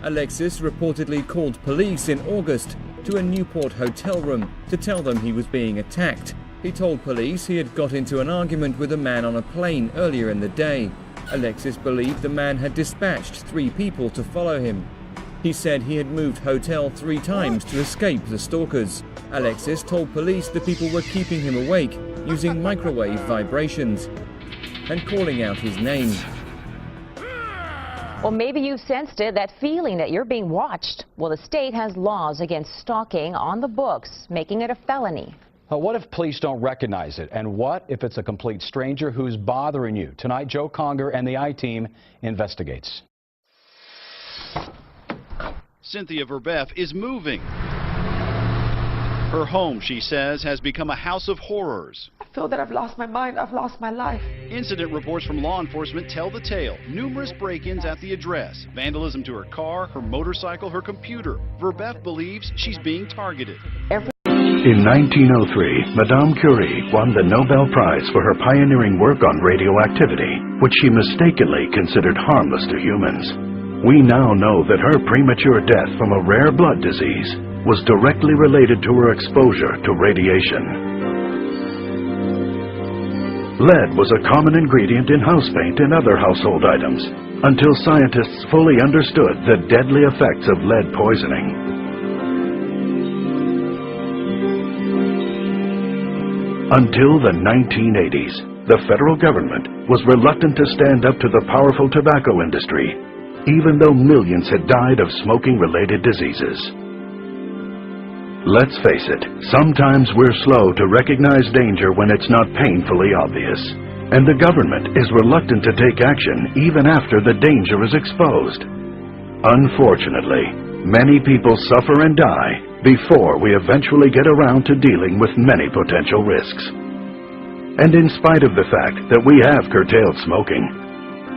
Alexis reportedly called police in August to a Newport hotel room to tell them he was being attacked. He told police he had got into an argument with a man on a plane earlier in the day. Alexis believed the man had dispatched 3 people to follow him. He said he had moved hotel 3 times to escape the stalkers. Alexis told police the people were keeping him awake using microwave vibrations and calling out his name. Well, maybe you've sensed it, that feeling that you're being watched. Well, the state has laws against stalking on the books, making it a felony. What if police don't recognize it? And what if it's a complete stranger who's bothering you? Tonight, Joe Conger and the I-Team investigates. Cynthia Verbeff is moving. Her home, she says, has become a house of horrors. I feel that I've lost my mind, I've lost my life. Incident reports from law enforcement tell the tale. Numerous break-ins at the address, vandalism to her car, her motorcycle, her computer. Verbeff believes she's being targeted. In 1903, Madame Curie won the Nobel Prize for her pioneering work on radioactivity, which she mistakenly considered harmless to humans. We now know that her premature death from a rare blood disease was directly related to her exposure to radiation. Lead was a common ingredient in house paint and other household items, until scientists fully understood the deadly effects of lead poisoning. Until the 1980s, the federal government was reluctant to stand up to the powerful tobacco industry, even though millions had died of smoking-related diseases. Let's face it, sometimes we're slow to recognize danger when it's not painfully obvious, and the government is reluctant to take action even after the danger is exposed. Unfortunately, many people suffer and die before we eventually get around to dealing with many potential risks. And in spite of the fact that we have curtailed smoking,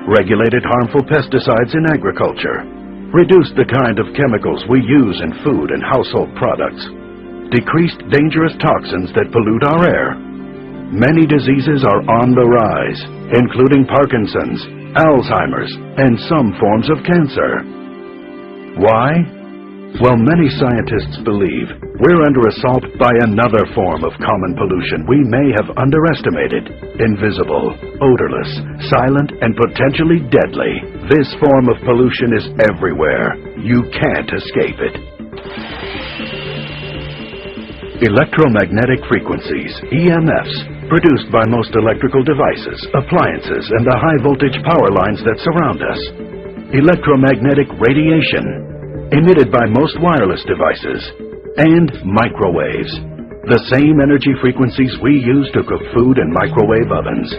regulated harmful pesticides in agriculture, reduced the kind of chemicals we use in food and household products, decreased dangerous toxins that pollute our air, many diseases are on the rise, including Parkinson's, Alzheimer's, and some forms of cancer. Why? Well, many scientists believe we're under assault by another form of common pollution we may have underestimated. Invisible, odorless, silent, and potentially deadly. This form of pollution is everywhere. You can't escape it. Electromagnetic frequencies, EMFs, produced by most electrical devices, appliances, and the high-voltage power lines that surround us. Electromagnetic radiation, emitted by most wireless devices, and microwaves, the same energy frequencies we use to cook food in microwave ovens.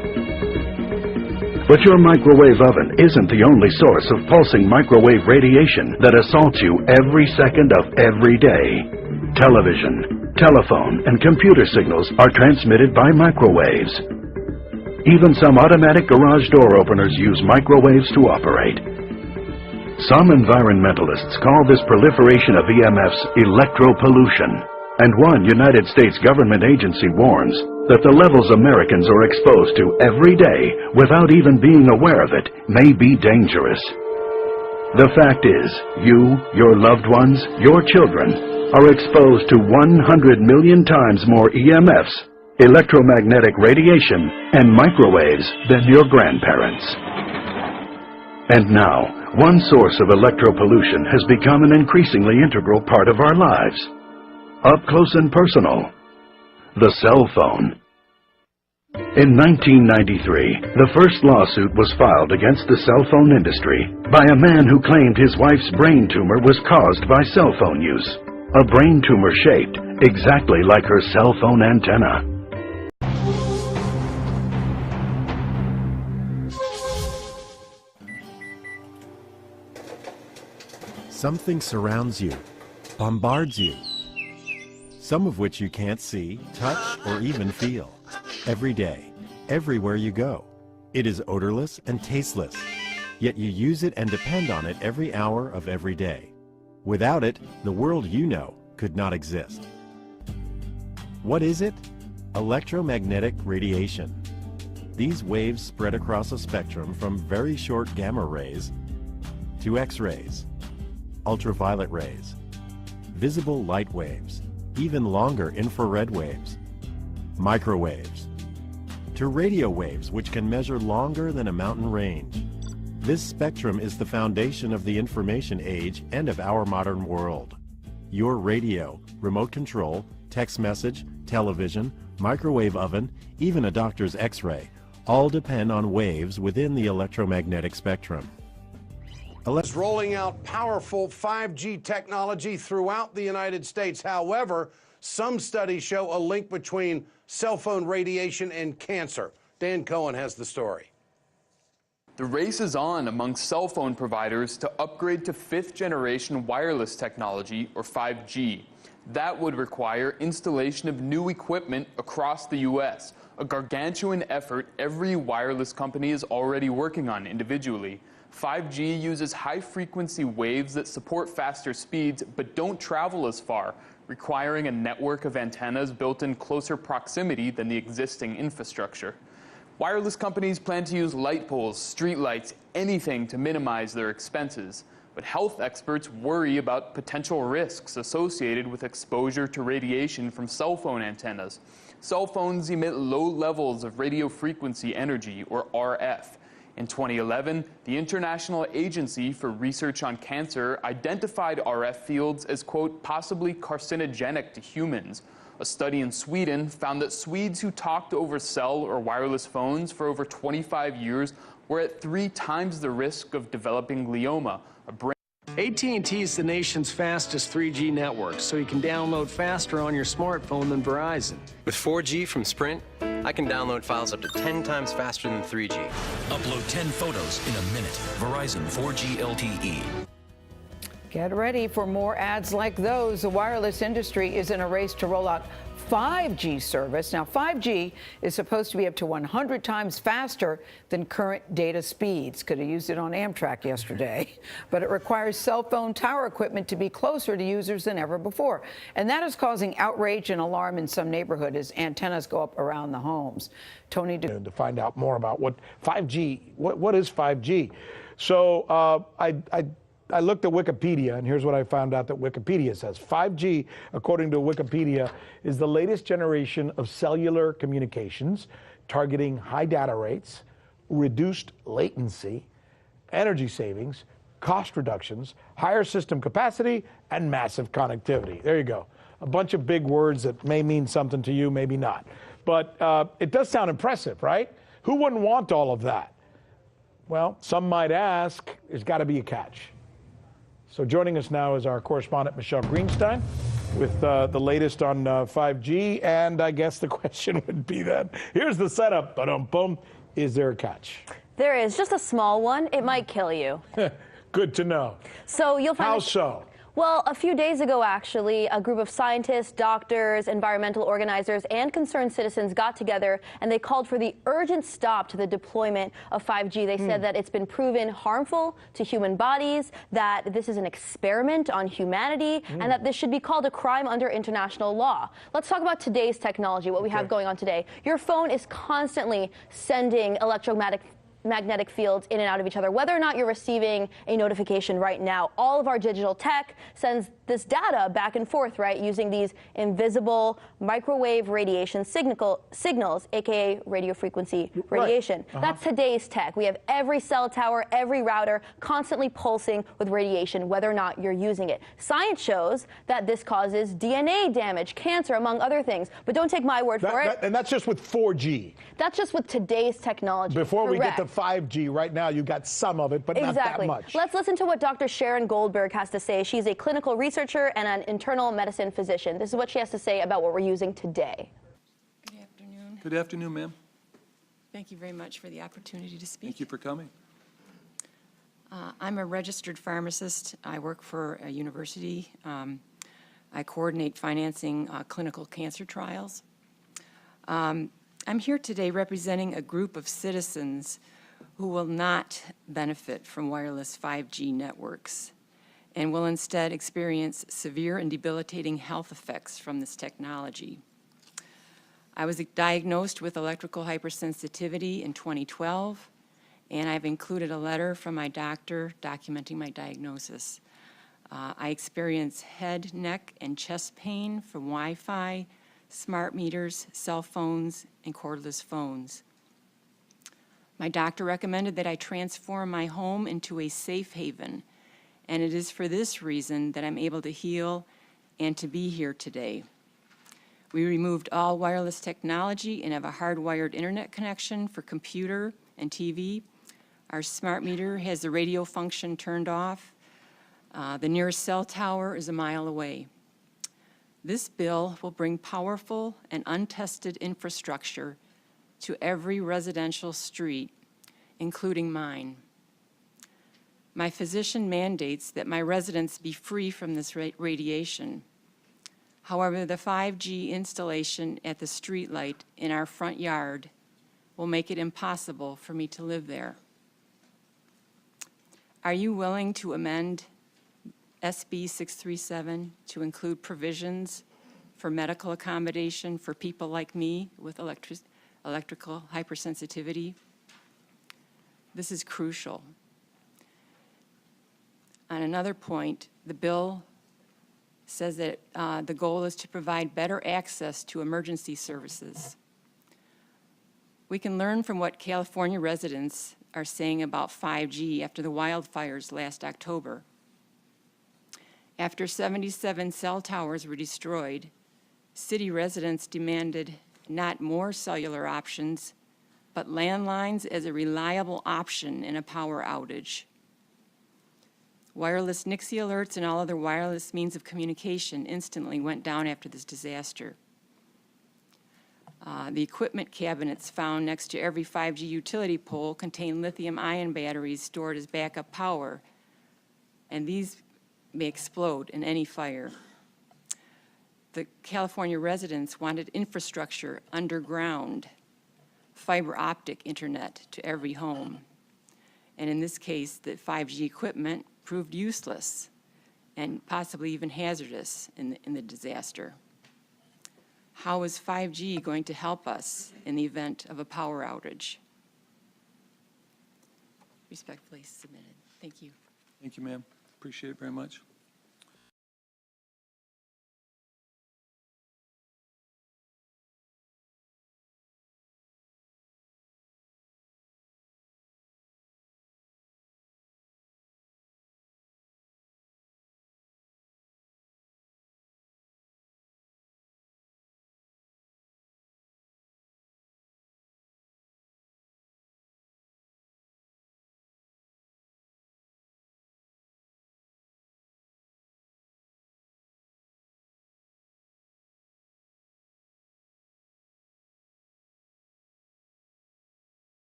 But your microwave oven isn't the only source of pulsing microwave radiation that assaults you every second of every day. Television, telephone, and computer signals are transmitted by microwaves. Even some automatic garage door openers use microwaves to operate. Some environmentalists call this proliferation of EMFs electropollution, and one United States government agency warns that the levels Americans are exposed to every day without even being aware of it may be dangerous. The fact is, you, your loved ones, your children, are exposed to 100 million times more EMFs, electromagnetic radiation, and microwaves than your grandparents. And now, one source of electropollution has become an increasingly integral part of our lives. Up close and personal, the cell phone. In 1993, the first lawsuit was filed against the cell phone industry by a man who claimed his wife's brain tumor was caused by cell phone use. A brain tumor shaped exactly like her cell phone antenna. Something surrounds you, bombards you, some of which you can't see, touch, or even feel. Every day, everywhere you go. It is odorless and tasteless, yet you use it and depend on it every hour of every day. Without it, the world you know could not exist. What is it? Electromagnetic radiation. These waves spread across a spectrum from very short gamma rays to X-rays. ultraviolet rays, visible light waves, even longer infrared waves, microwaves, to radio waves which can measure longer than a mountain range. This spectrum is the foundation of the information age and of our modern world. Your radio, remote control, text message, television, microwave oven, even a doctor's X-ray, all depend on waves within the electromagnetic spectrum. Is rolling out powerful 5G technology throughout the United States. However, some studies show a link between cell phone radiation and cancer. Dan Cohen has the story. The race is on among cell phone providers to upgrade to 5th generation wireless technology, or 5G. That would require installation of new equipment across the U.S., a gargantuan effort every wireless company is already working on individually. 5G uses high-frequency waves that support faster speeds but don't travel as far, requiring a network of antennas built in closer proximity than the existing infrastructure. Wireless companies plan to use light poles, streetlights, anything to minimize their expenses. But health experts worry about potential risks associated with exposure to radiation from cell phone antennas. Cell phones emit low levels of radio frequency energy, or RF. In 2011, the International Agency for Research on Cancer identified RF fields as, quote, possibly carcinogenic to humans. A study in Sweden found that Swedes who talked over cell or wireless phones for over 25 years were at 3 times the risk of developing glioma, a brain. AT&T is the nation's fastest 3G network, so you can download faster on your smartphone than Verizon. With 4G from Sprint, I can download files up to 10 times faster than 3G. Upload 10 photos in a minute. Verizon 4G LTE. Get ready for more ads like those. The wireless industry is in a race to roll out 5G service. Now, 5G is supposed to be up to 100 times faster than current data speeds. Could have used it on Amtrak yesterday. But it requires cell phone tower equipment to be closer to users than ever before. And that is causing outrage and alarm in some neighborhoods as antennas go up around the homes. Tony, to find out more about what 5G, what is 5G? So I looked at Wikipedia, and here's what I found out that Wikipedia says. 5G, according to Wikipedia, is the latest generation of cellular communications targeting high data rates, reduced latency, energy savings, cost reductions, higher system capacity, and massive connectivity. There you go. A bunch of big words that may mean something to you, maybe not. But it does sound impressive, right? Who wouldn't want all of that? Well, some might ask, there's got to be a catch. So joining us now is our correspondent, Michelle Greenstein, with the latest on 5G. And I guess the question would be then, here's the setup, ba-dum-bum, is there a catch? There is, just a small one. It might kill you. Good to know. So you'll find. How so? Well, a few days ago, actually, a group of scientists, doctors, environmental organizers, and concerned citizens got together and they called for the urgent stop to the deployment of 5G. They said that it's been proven harmful to human bodies, that this is an experiment on humanity, and that this should be called a crime under international law. Let's talk about today's technology, what we have going on today. Your phone is constantly sending electromagnetic fields in and out of each other. Whether or not you're receiving a notification right now, all of our digital tech sends this data back and forth, right, using these invisible microwave radiation signals, aka radio frequency radiation. Right. That's today's tech. We have every cell tower, every router constantly pulsing with radiation, whether or not you're using it. Science shows that this causes DNA damage, cancer, among other things. But don't take my word for it. And that's just with 4G. That's just with today's technology. Before we get to 5G, right now you got some of it, but not that much. Let's listen to what Dr. Sharon Goldberg has to say. She's a clinical researcher and an internal medicine physician. This is what she has to say about what we're using today. Good afternoon. Good afternoon, ma'am. Thank you very much for the opportunity to speak. Thank you for coming. I'm a registered pharmacist. I work for a university. I coordinate financing clinical cancer trials. I'm here today representing a group of citizens who will not benefit from wireless 5G networks and will instead experience severe and debilitating health effects from this technology. I was diagnosed with electrical hypersensitivity in 2012, and I've included a letter from my doctor documenting my diagnosis. I experience head, neck, and chest pain from Wi-Fi, smart meters, cell phones, and cordless phones. My doctor recommended that I transform my home into a safe haven, and it is for this reason that I'm able to heal and to be here today. We removed all wireless technology and have a hardwired internet connection for computer and TV. Our smart meter has the radio function turned off. The nearest cell tower is a mile away. This bill will bring powerful and untested infrastructure to every residential street, including mine. My physician mandates that my residents be free from this radiation. However, the 5G installation at the streetlight in our front yard will make it impossible for me to live there. Are you willing to amend SB 637 to include provisions for medical accommodation for people like me with electrical hypersensitivity? This is crucial. On another point, the bill says that the goal is to provide better access to emergency services. We can learn from what California residents are saying about 5G after the wildfires last October. After 77 cell towers were destroyed, city residents demanded not more cellular options, but landlines as a reliable option in a power outage. Wireless Nixie alerts and all other wireless means of communication instantly went down after this disaster. The equipment cabinets found next to every 5G utility pole contain lithium-ion batteries stored as backup power, and these may explode in any fire. The California residents wanted infrastructure underground, fiber optic internet to every home. And in this case, the 5G equipment proved useless and possibly even hazardous in the disaster. How is 5G going to help us in the event of a power outage? Respectfully submitted. Thank you. Thank you, ma'am. Appreciate it very much.